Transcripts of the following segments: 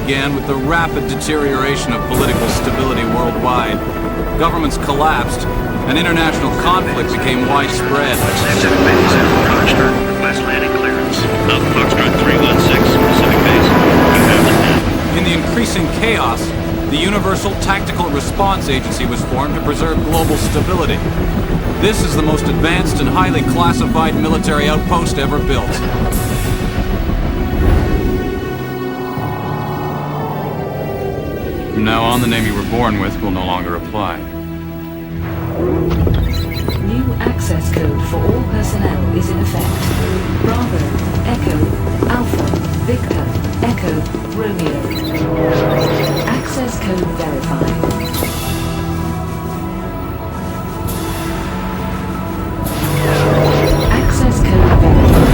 began with the rapid deterioration of political stability worldwide. Governments collapsed, and international conflict became widespread. FMVs at Foxtrot, request landing clearance. Alpha Foxtrot 316, Pacific Base. In the increasing chaos, the Universal Tactical Response Agency was formed to preserve global stability. This is the most advanced and highly classified military outpost ever built. From now on, the name you were born with will no longer apply. New access code for all personnel is in effect. Bravo, Echo, Alpha, Victor, Echo, Romeo. Access code verified. Access code verified.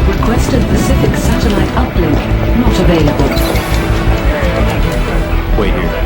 Requested Pacific satellite uplink not available. Wait here.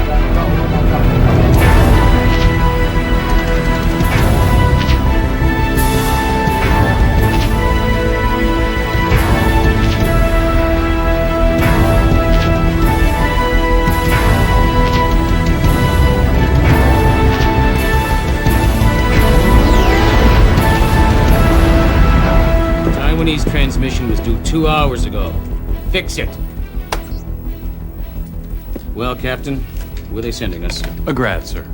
Taiwanese transmission was due 2 hours ago. Fix it. Well, Captain, where are they sending us? A grad, sir.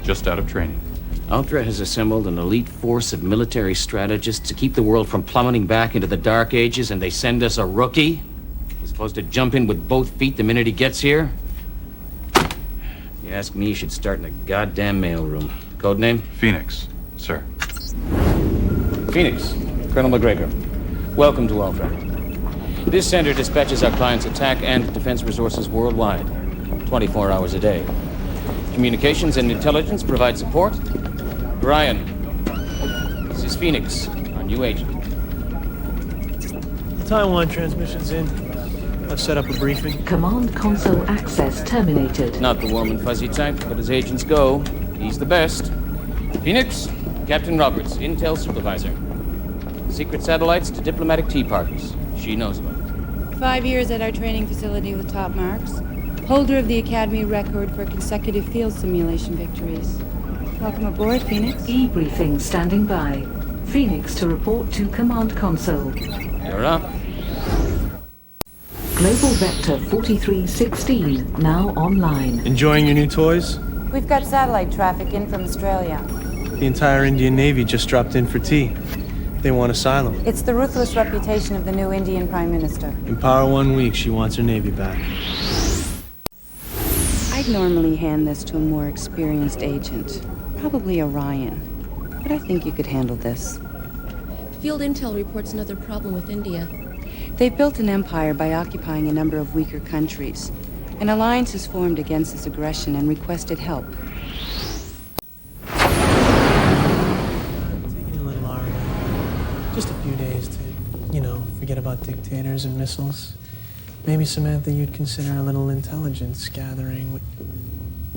Just out of training. Ultra has assembled an elite force of military strategists to keep the world from plummeting back into the Dark Ages, and they send us a rookie? He's supposed to jump in with both feet the minute he gets here? You ask me, he should start in a goddamn mailroom. Codename? Phoenix, sir. Phoenix, Colonel McGregor. Welcome to Ultra. This center dispatches our clients' attack and defense resources worldwide, 24 hours a day. Communications and intelligence provide support. Brian, this is Phoenix, our new agent. Taiwan transmission's in. I've set up a briefing. Command console access terminated. Not the warm and fuzzy type, but as agents go, he's the best. Phoenix, Captain Roberts, Intel Supervisor. Secret satellites to diplomatic tea parties. She knows about it. 5 years at our training facility with top marks. Holder of the Academy record for consecutive field simulation victories. Welcome aboard, Phoenix. E-briefing standing by. Phoenix to report to command console. You're up. Global Vector 4316 now online. Enjoying your new toys? We've got satellite traffic in from Australia. The entire Indian Navy just dropped in for tea. They want asylum. It's the ruthless reputation of the new Indian Prime Minister. In power 1 week, she wants her Navy back. I'd normally hand this to a more experienced agent. Probably Orion. But I think you could handle this. Field intel reports another problem with India. They've built an empire by occupying a number of weaker countries. An alliance has formed against this aggression and requested help. Taking a little R&D. Just a few days to, forget about dictators and missiles. Maybe, Samantha, you'd consider a little intelligence gathering.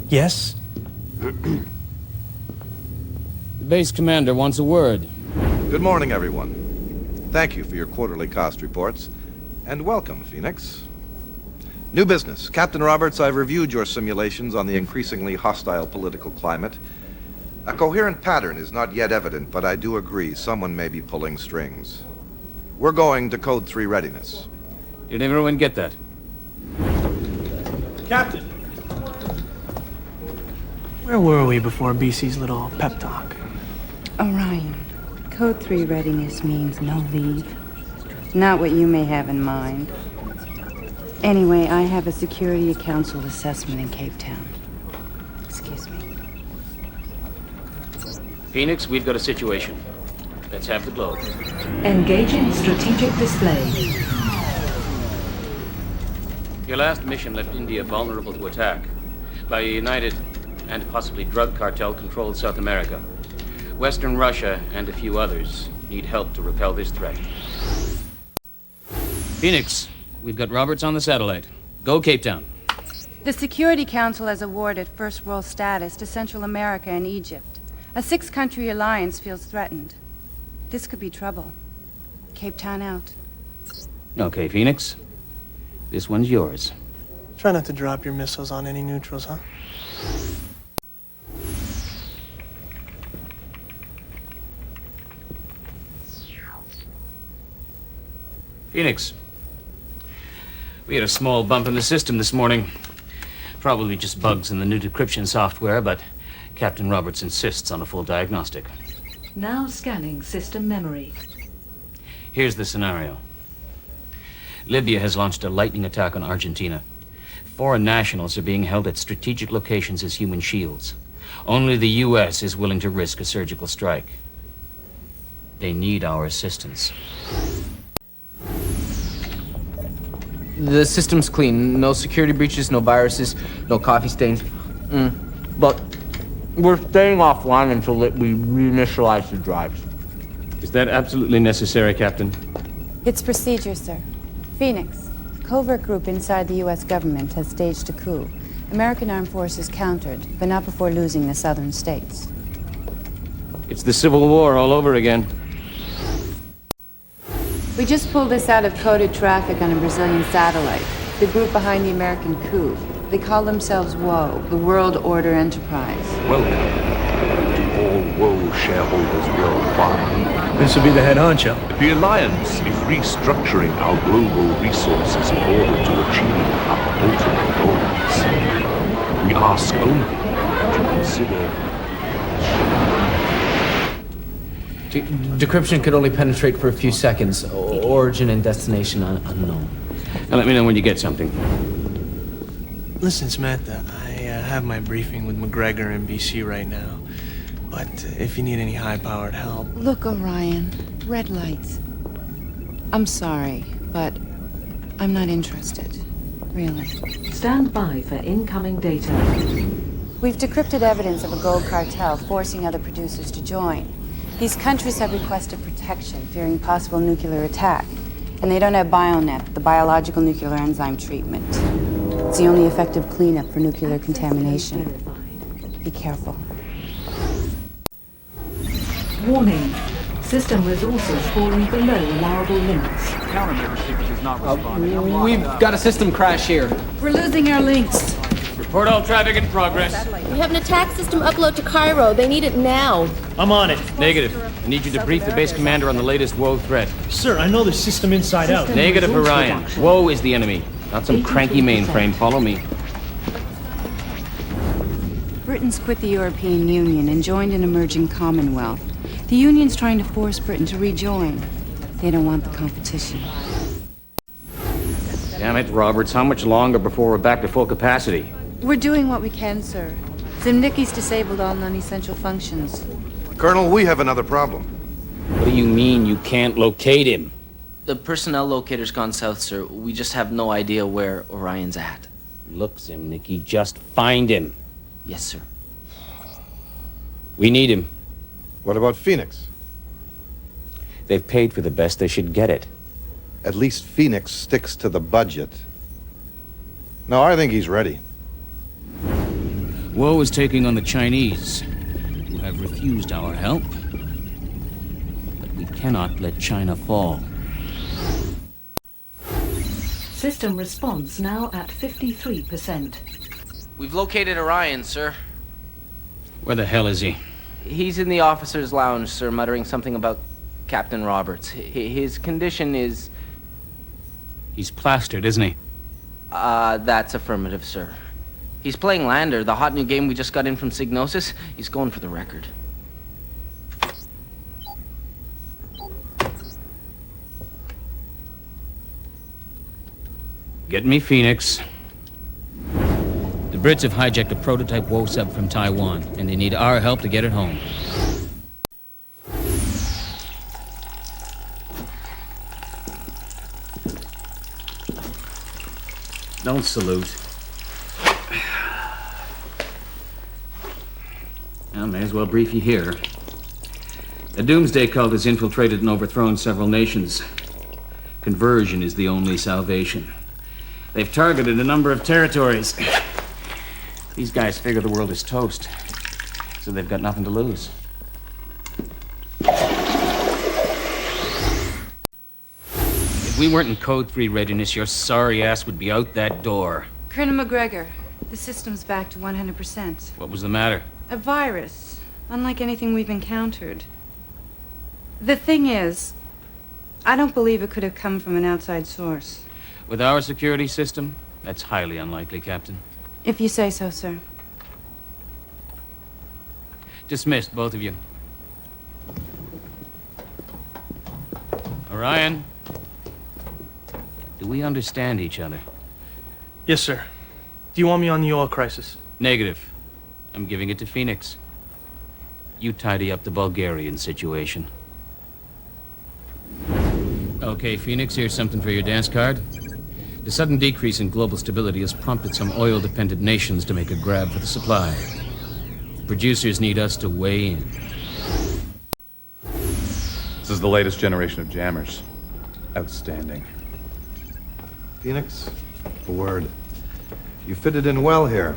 Yes? The base commander wants a word. Good morning, everyone. Thank you for your quarterly cost reports. And welcome, Phoenix. New business. Captain Roberts, I've reviewed your simulations on the increasingly hostile political climate. A coherent pattern is not yet evident, but I do agree someone may be pulling strings. We're going to Code 3 readiness. Did everyone get that? Captain! Where were we before BC's little pep talk? Orion, Code 3 readiness means no leave. Not what you may have in mind. Anyway, I have a Security Council assessment in Cape Town. Excuse me. Phoenix, we've got a situation. Let's have the globe. Engaging strategic display. Your last mission left India vulnerable to attack by a united and possibly drug cartel-controlled South America. Western Russia and a few others need help to repel this threat. Phoenix, we've got Roberts on the satellite. Go Cape Town. The Security Council has awarded First World status to Central America and Egypt. A 6-country alliance feels threatened. This could be trouble. Cape Town out. Okay, Phoenix. This one's yours. Try not to drop your missiles on any neutrals, huh? Phoenix. We had a small bump in the system this morning. Probably just bugs in the new decryption software, but Captain Roberts insists on a full diagnostic. Now scanning system memory. Here's the scenario. Libya has launched a lightning attack on Argentina. Foreign nationals are being held at strategic locations as human shields. Only the U.S. is willing to risk a surgical strike. They need our assistance. The system's clean. No security breaches, no viruses, no coffee stains. But we're staying offline until we reinitialize the drives. Is that absolutely necessary, Captain? It's procedure, sir. Phoenix, a covert group inside the U.S. government has staged a coup. American armed forces countered, but not before losing the southern states. It's the Civil War all over again. We just pulled this out of coded traffic on a Brazilian satellite. The group behind the American coup. They call themselves WOE, the World Order Enterprise. Welcome. All WOE shareholders worldwide. This will be the head honcho. The Alliance is restructuring our global resources in order to achieve our ultimate goals. We ask only to consider... Decryption could only penetrate for a few seconds. Origin and destination unknown. Now let me know when you get something. Listen, Samantha, I have my briefing with McGregor and BC right now. But if you need any high-powered help... Look, Orion, red lights. I'm sorry, but I'm not interested. Really. Stand by for incoming data. We've decrypted evidence of a gold cartel forcing other producers to join. These countries have requested protection, fearing possible nuclear attack. And they don't have BioNet, the biological nuclear enzyme treatment. It's the only effective cleanup for nuclear contamination. Be careful. Warning. System resources falling below allowable limits. Countermeasure sequence is not responding. We've got a system crash here. We're losing our links. Report all traffic in progress. We have an attack system upload to Cairo. They need it now. I'm on it. Negative. I need you to brief the base commander on the latest WOE threat. Sir, I know the system inside out. Negative, Orion. WOE is the enemy, not some cranky mainframe. Follow me. Britain's quit the European Union and joined an emerging Commonwealth. The Union's trying to force Britain to rejoin. They don't want the competition. Damn it, Roberts. How much longer before we're back to full capacity? We're doing what we can, sir. Zimnicki's disabled all non-essential functions. Colonel, we have another problem. What do you mean you can't locate him? The personnel locator's gone south, sir. We just have no idea where Orion's at. Look, Zimnicki, just find him. Yes, sir. We need him. What about Phoenix? They've paid for the best. They should get it. At least Phoenix sticks to the budget. No, I think he's ready. WOE is taking on the Chinese, who have refused our help. But we cannot let China fall. System response now at 53%. We've located Orion, sir. Where the hell is he? He's in the officer's lounge, sir, muttering something about Captain Roberts. His condition is... He's plastered, isn't he? That's affirmative, sir. He's playing Lander, the hot new game we just got in from Signosis. He's going for the record. Get me Phoenix. The Brits have hijacked a prototype WOE sub from Taiwan, and they need our help to get it home. Don't salute. I may as well brief you here. A doomsday cult has infiltrated and overthrown several nations. Conversion is the only salvation. They've targeted a number of territories. These guys figure the world is toast, so they've got nothing to lose. If we weren't in Code 3 readiness, your sorry ass would be out that door. Colonel McGregor, the system's back to 100%. What was the matter? A virus, unlike anything we've encountered. The thing is, I don't believe it could have come from an outside source. With our security system, that's highly unlikely, Captain. If you say so, sir. Dismissed, both of you. Orion, do we understand each other? Yes, sir. Do you want me on the oil crisis? Negative. I'm giving it to Phoenix. You tidy up the Bulgarian situation. Okay, Phoenix, here's something for your dance card. The sudden decrease in global stability has prompted some oil-dependent nations to make a grab for the supply. Producers need us to weigh in. This is the latest generation of jammers. Outstanding. Phoenix, a word. You fitted in well here.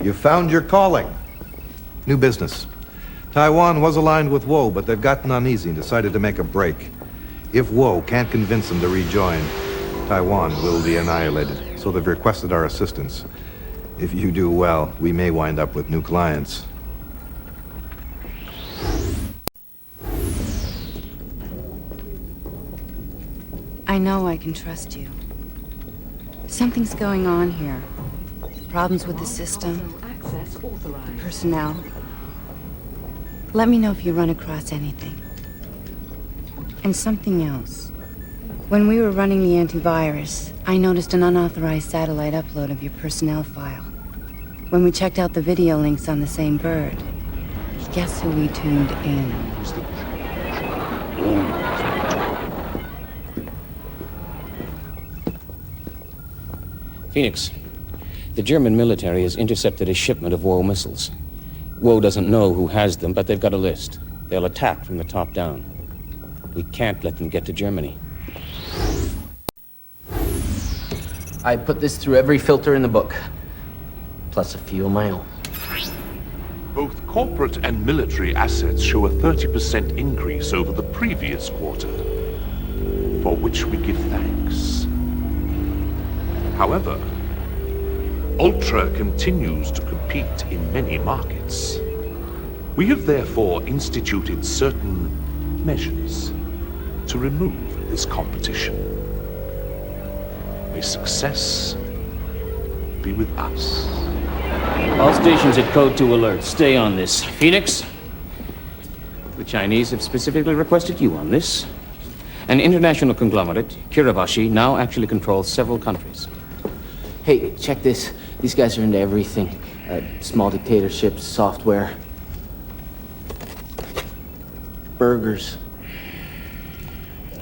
You found your calling. New business. Taiwan was aligned with Woe, but they've gotten uneasy and decided to make a break. If Woe can't convince them to rejoin, Taiwan will be annihilated. So they've requested our assistance. If you do well, we may wind up with new clients. I know I can trust you. Something's going on here. Problems with the system, Access authorized. personnel. Let me know if you run across anything. And something else. When we were running the antivirus, I noticed an unauthorized satellite upload of your personnel file. When we checked out the video links on the same bird, guess who we tuned in? Phoenix, the German military has intercepted a shipment of Woe missiles. Woe doesn't know who has them, but they've got a list. They'll attack from the top down. We can't let them get to Germany. I put this through every filter in the book, plus a few of my own. Both corporate and military assets show a 30% increase over the previous quarter, for which we give thanks. However, Ultra continues to compete in many markets. We have therefore instituted certain measures to remove this competition. May success be with us. All stations at Code 2 alert. Stay on this. Phoenix, the Chinese have specifically requested you on this. An international conglomerate, Kirabashi, now actually controls several countries. Hey, check this. These guys are into everything. Small dictatorships, software. Burgers.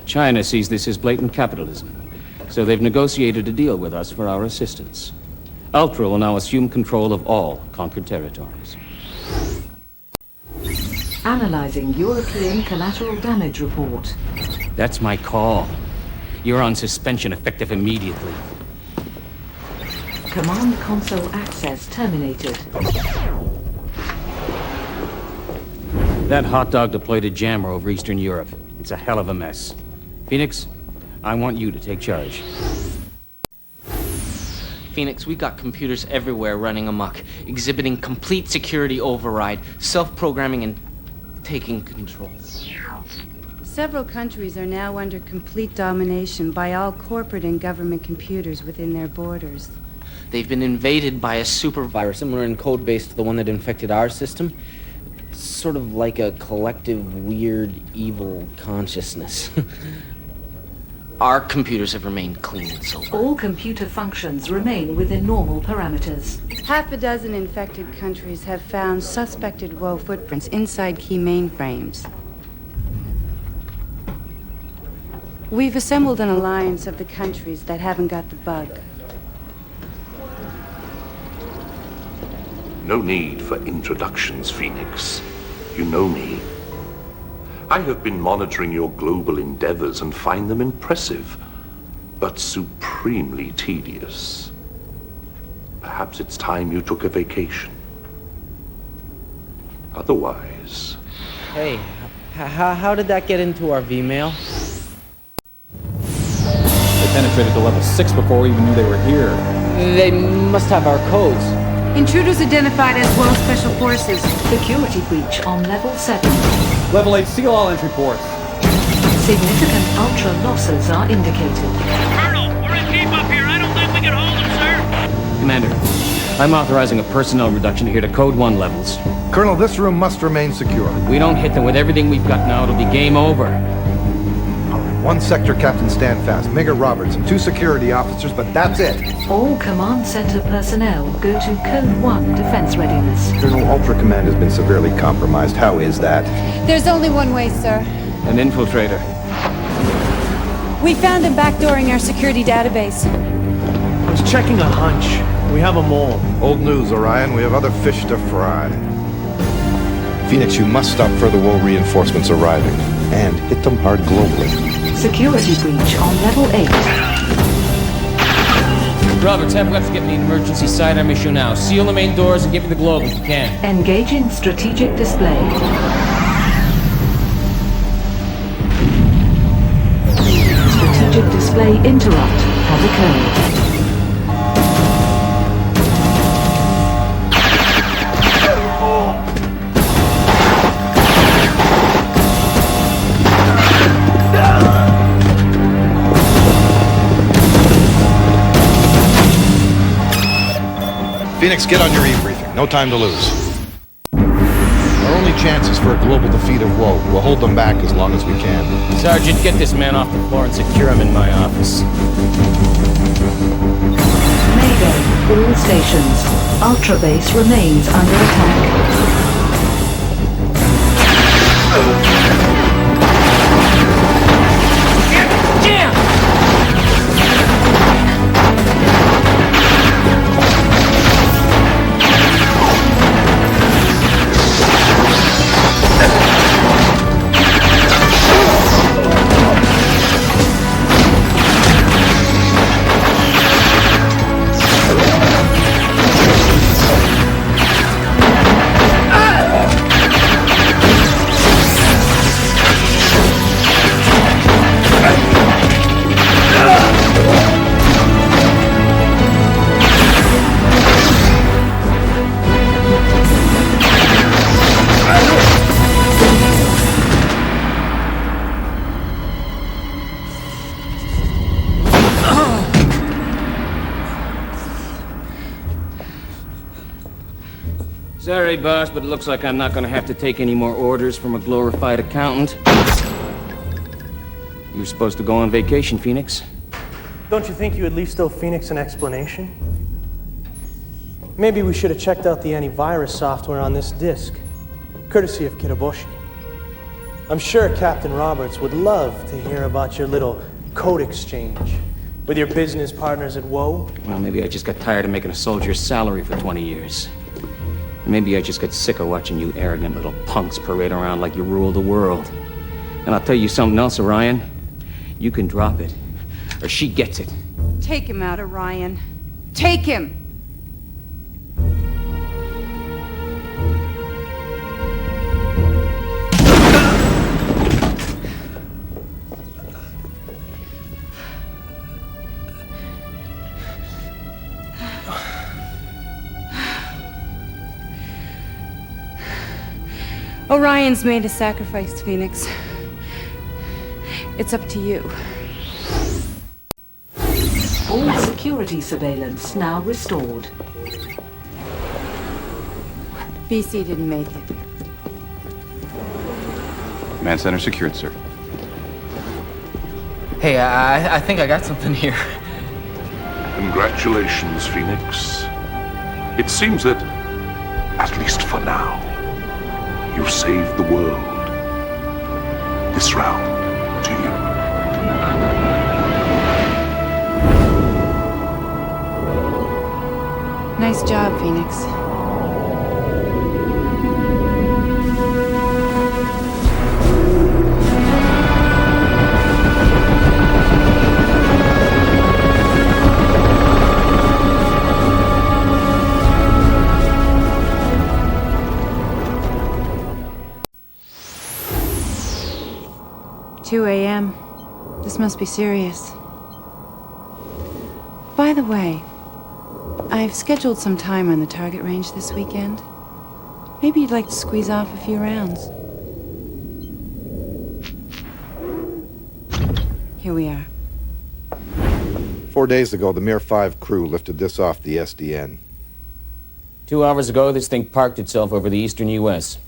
China sees this as blatant capitalism, so they've negotiated a deal with us for our assistance. Ultra will now assume control of all conquered territories. Analyzing European collateral damage report. That's my call. You're on suspension effective immediately. Command console access terminated. That hot dog deployed a jammer over Eastern Europe. It's a hell of a mess. Phoenix, I want you to take charge. Phoenix, we got computers everywhere running amok, exhibiting complete security override, self-programming, and taking control. Several countries are now under complete domination by all corporate and government computers within their borders. They've been invaded by a super virus, similar in code base to the one that infected our system. Sort of like a collective, weird, evil consciousness. Our computers have remained clean and so far. All computer functions remain within normal parameters. Half a dozen infected countries have found suspected Woe footprints inside key mainframes. We've assembled an alliance of the countries that haven't got the bug. No need for introductions, Phoenix. You know me. I have been monitoring your global endeavors and find them impressive, but supremely tedious. Perhaps it's time you took a vacation. Otherwise... Hey, how did that get into our V-mail? penetrated to level 6 before we even knew they were here. They must have our codes. Intruders identified as World Special Forces. Security breach on level 7. Level 8, seal all entry ports. Significant ultra losses are indicated. Colonel, we're in keep up here. I don't think we can hold them, sir. Commander, I'm authorizing a personnel reduction here to Code 1 levels. Colonel, this room must remain secure. If we don't hit them with everything we've got now, it'll be game over. One sector captain stand fast, Major Roberts, and 2 security officers, but that's it. All command center personnel go to Code 1 defense readiness. Colonel, Ultra Command has been severely compromised. How is that? There's only one way, sir. An infiltrator. We found him backdooring our security database. I was checking a hunch. We have them all. Old news, Orion. We have other fish to fry. Phoenix, you must stop further woe reinforcements arriving. And hit them hard globally. Security breach on level 8. Roberts, have reps get me an emergency sidearm issue now. Seal the main doors and give me the globe if you can. Engage in strategic display. Strategic display interrupt has occurred. Phoenix, get on your e-briefing. No time to lose. Our only chance is for a global defeat of woe. We'll hold them back as long as we can. Sergeant, get this man off the floor and secure him in my office. Mayday, all stations. Ultra base remains under attack. Sorry, boss, but it looks like I'm not gonna have to take any more orders from a glorified accountant. You were supposed to go on vacation, Phoenix. Don't you think you at least owe Phoenix an explanation? Maybe we should have checked out the antivirus software on this disk, courtesy of Kitaboshi. I'm sure Captain Roberts would love to hear about your little code exchange with your business partners at WOE. Well, maybe I just got tired of making a soldier's salary for 20 years. Maybe I just got sick of watching you arrogant little punks parade around like you rule the world. And I'll tell you something else, Orion. You can drop it, or she gets it. Take him out, Orion. Take him! Orion's made a sacrifice, Phoenix. It's up to you. All security surveillance now restored. BC didn't make it. Command center secured, sir. Hey, I think I got something here. Congratulations, Phoenix. It seems that, at least for now, you've saved the world. This round, to you. Nice job, Phoenix. – 2 a.m. This must be serious. 2 a.m. the way, I've scheduled some time on the target range this weekend. Maybe you'd like to squeeze off a few rounds. Here we are. 4 days ago, the Mir 5 crew lifted this off the SDN. 2 hours ago, this thing parked itself over the eastern U.S.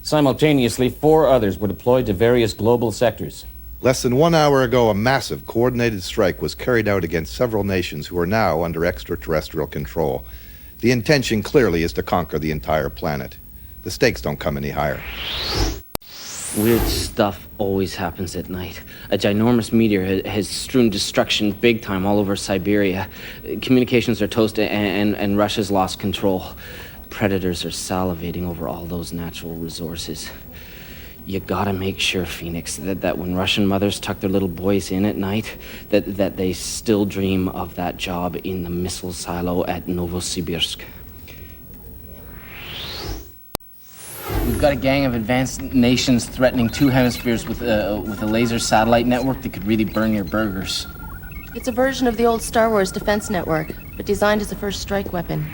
Simultaneously, 4 others were deployed to various global sectors. Less than 1 hour ago, a massive coordinated strike was carried out against several nations who are now under extraterrestrial control. The intention clearly is to conquer the entire planet. The stakes don't come any higher. Weird stuff always happens at night. A ginormous meteor has strewn destruction big time all over Siberia. Communications are toast and Russia's lost control. Predators are salivating over all those natural resources. You gotta make sure, Phoenix, that when Russian mothers tuck their little boys in at night, that they still dream of that job in the missile silo at Novosibirsk. We've got a gang of advanced nations threatening 2 hemispheres with a laser satellite network that could really burn your burgers. It's a version of the old Star Wars defense network, but designed as a first strike weapon.